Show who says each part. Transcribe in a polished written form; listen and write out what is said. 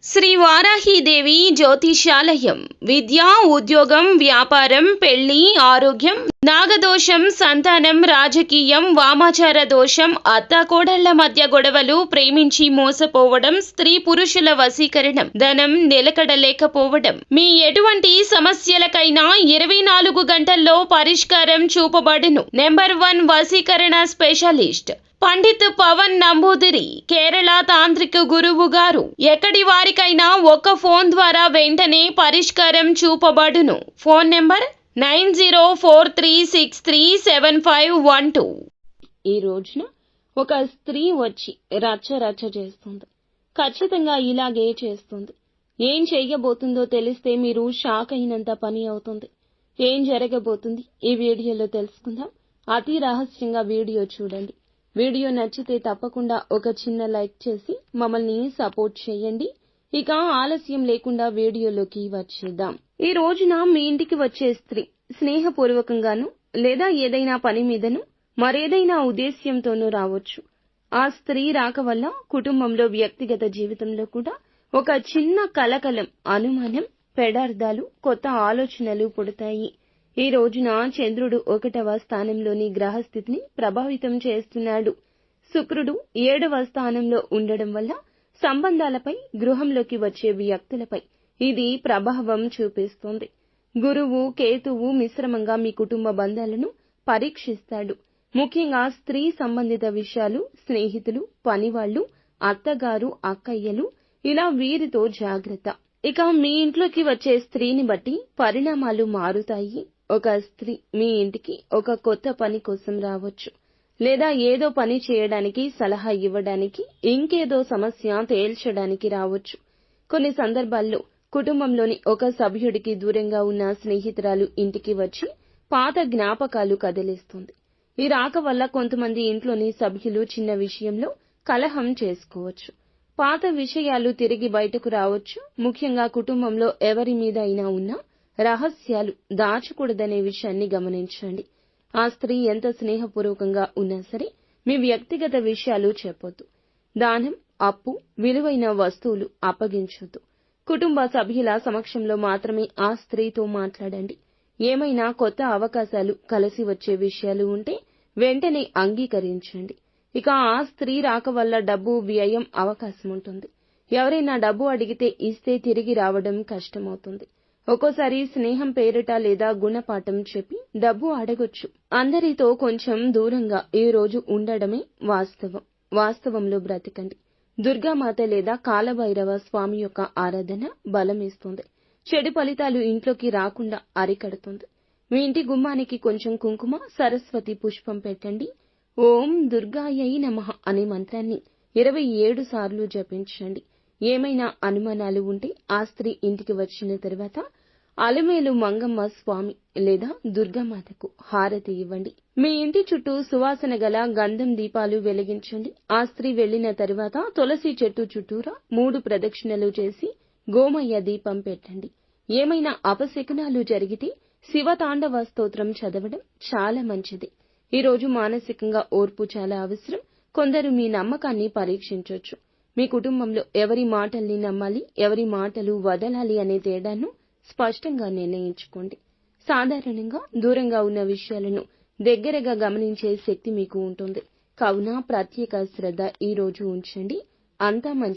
Speaker 1: శ్రీ వారాహీదేవి జ్యోతిషాలయం విద్య, ఉద్యోగం, వ్యాపారం, పెళ్లి, ఆరోగ్యం, నాగదోషం, సంతానం, రాజకీయం, వామాచార దోషం, అత్తాకోడళ్ల మధ్య గొడవలు, ప్రేమించి మోసపోవడం, స్త్రీ పురుషుల వశీకరణం, ధనం నిలకడలేకపోవడం, మీ ఎటువంటి సమస్యలకైనా 24 గంటల్లో పరిష్కారం చూపబడును. నెంబర్ 1 వశీకరణ స్పెషలిస్ట్ పండిత్ పవన్ నంబూదిరి, కేరళ తాంత్రిక గురువు గారు. ఎక్కడి వారికైనా ఒక్క ఫోన్ ద్వారా వెంటనే పరిష్కారం చూపబడును. Phone number 9043637512. ఈ రోజున ఒక స్త్రీ వచ్చి రచ్చ చేస్తుంది. ఖచ్చితంగా ఇలాగే చేస్తుంది. ఏం చేయబోతుందో తెలిస్తే మీరు షాక్ అయినంత పని అవుతుంది. ఏం జరగబోతుంది ఈ వీడియోలో తెలుసుకుందాం. అతి రహస్యంగా వీడియో చూడండి. వీడియో నచ్చితే తప్పకుండా ఒక చిన్న లైక్ చేసి మమ్మల్ని సపోర్ట్ చేయండి. ఇక ఆలస్యం లేకుండా వీడియోలోకి వచ్చేద్దాం. ఈ రోజున మీ ఇంటికి వచ్చే స్త్రీ స్నేహపూర్వకంగాను లేదా ఏదైనా పని మీదను మరేదైనా ఉద్దేశ్యంతోనూ రావచ్చు. ఆ స్త్రీ రాక వల్ల కుటుంబంలో వ్యక్తిగత జీవితంలో కూడా ఒక చిన్న కలకలం, అనుమానం, పెడార్థాలు, కొత్త ఆలోచనలు పుడతాయి. ఈ రోజున చంద్రుడు 1వ స్థానంలోని గ్రహస్థితిని ప్రభావితం చేస్తున్నాడు. శుక్రుడు 7వ స్థానంలో ఉండడం వల్ల సంబంధాలపై, గృహంలోకి వచ్చే వ్యక్తులపై ఇది ప్రభావం చూపిస్తోంది. గురువు, కేతువు మిశ్రమంగా మీ కుటుంబ బంధాలను పరీక్షిస్తాడు. ముఖ్యంగా స్త్రీ సంబంధిత విషయాలు, స్నేహితులు, పనివాళ్లు, అత్తగారు, అక్కయ్యలు, ఇలా వీరితో జాగ్రత్త. ఇక మీ ఇంట్లోకి వచ్చే స్త్రీని బట్టి పరిణామాలు మారుతాయి. ఒక స్త్రీ మీ ఇంటికి ఒక కొత్త పని కోసం రావచ్చు, లేదా ఏదో పని చేయడానికి, సలహా ఇవ్వడానికి, ఇంకేదో సమస్య తేల్చడానికి రావచ్చు. కొన్ని సందర్భాల్లో కుటుంబంలోని ఒక సభ్యుడికి దూరంగా ఉన్న స్నేహితురాలు ఇంటికి వచ్చి పాత జ్ఞాపకాలు కదిలిస్తుంది. ఈ రాక వల్ల కొంతమంది ఇంట్లోని సభ్యులు చిన్న విషయంలో కలహం చేసుకోవచ్చు. పాత విషయాలు తిరిగి బయటకు రావచ్చు. ముఖ్యంగా కుటుంబంలో ఎవరి మీద అయినా ఉన్న రహస్యాలు దాచకూడదనే విషయాన్ని గమనించండి. ఆ స్త్రీ ఎంత స్నేహపూర్వకంగా ఉన్నా సరే మీ వ్యక్తిగత విషయాలు చెప్పొద్దు. దానం, అప్పు, విలువైన వస్తువులు అప్పగించొద్దు. కుటుంబ సభ్యుల సమక్షంలో మాత్రమే ఆ స్త్రీతో మాట్లాడండి. ఏమైనా కొత్త అవకాశాలు, కలిసి వచ్చే విషయాలు ఉంటే వెంటనే అంగీకరించండి. ఇక ఆ స్త్రీ రాక వల్ల డబ్బు వ్యయం అవకాశం ఉంటుంది. ఎవరైనా డబ్బు అడిగితే ఇస్తే తిరిగి రావడం కష్టమవుతుంది. ఒక్కోసారి స్నేహం పేరిట లేదా గుణపాఠం చెప్పి డబ్బు అడగొచ్చు. అందరితో కొంచెం దూరంగా ఈ రోజు ఉండడమే వాస్తవం. వాస్తవంలో బ్రతకండి. దుర్గామాత లేదా కాలభైరవ స్వామి యొక్క ఆరాధన బలమిస్తుంది. చెడు ఫలితాలు ఇంట్లోకి రాకుండా అరికడుతుంది. మీ ఇంటి గుమ్మానికి కొంచెం కుంకుమ, సరస్వతి పుష్పం పెట్టండి. ఓం దుర్గాయై నమః అనే మంత్రాన్ని 27 సార్లు జపించండి. ఏమైనా అనుమానాలు ఉంటే ఆ స్త్రీ ఇంటికి వచ్చిన తర్వాత అలమేలు మంగమ్మ స్వామి లేదా దుర్గామాతకు హారతి ఇవ్వండి. మీ ఇంటి చుట్టూ సువాసన గల గంధం దీపాలు వెలిగించండి. ఆ స్త్రీ వెళ్లిన తర్వాత తులసి చెట్టు చుట్టూరా 3 ప్రదక్షిణలు చేసి గోమయ్య దీపం పెట్టండి. ఏమైనా అపశకునాలు జరిగితే శివతాండవ స్తోత్రం చదవడం చాలా మంచిది. ఈ రోజు మానసికంగా ఓర్పు చాలా అవసరం. కొందరు మీ నమ్మకాన్ని పరీక్షించొచ్చు. మీ కుటుంబంలో ఎవరి మాటల్ని నమ్మాలి, ఎవరి మాటలు వదలాలి అనే తేడాను స్పష్టంగా నిర్ణయించుకోండి. సాధారణంగా దూరంగా ఉన్న విషయాలను దగ్గరగా గమనించే శక్తి మీకు ఉంటుంది. కావున ప్రత్యేక శ్రద్ధ ఈ రోజు ఉంచండి. అంతా మంచి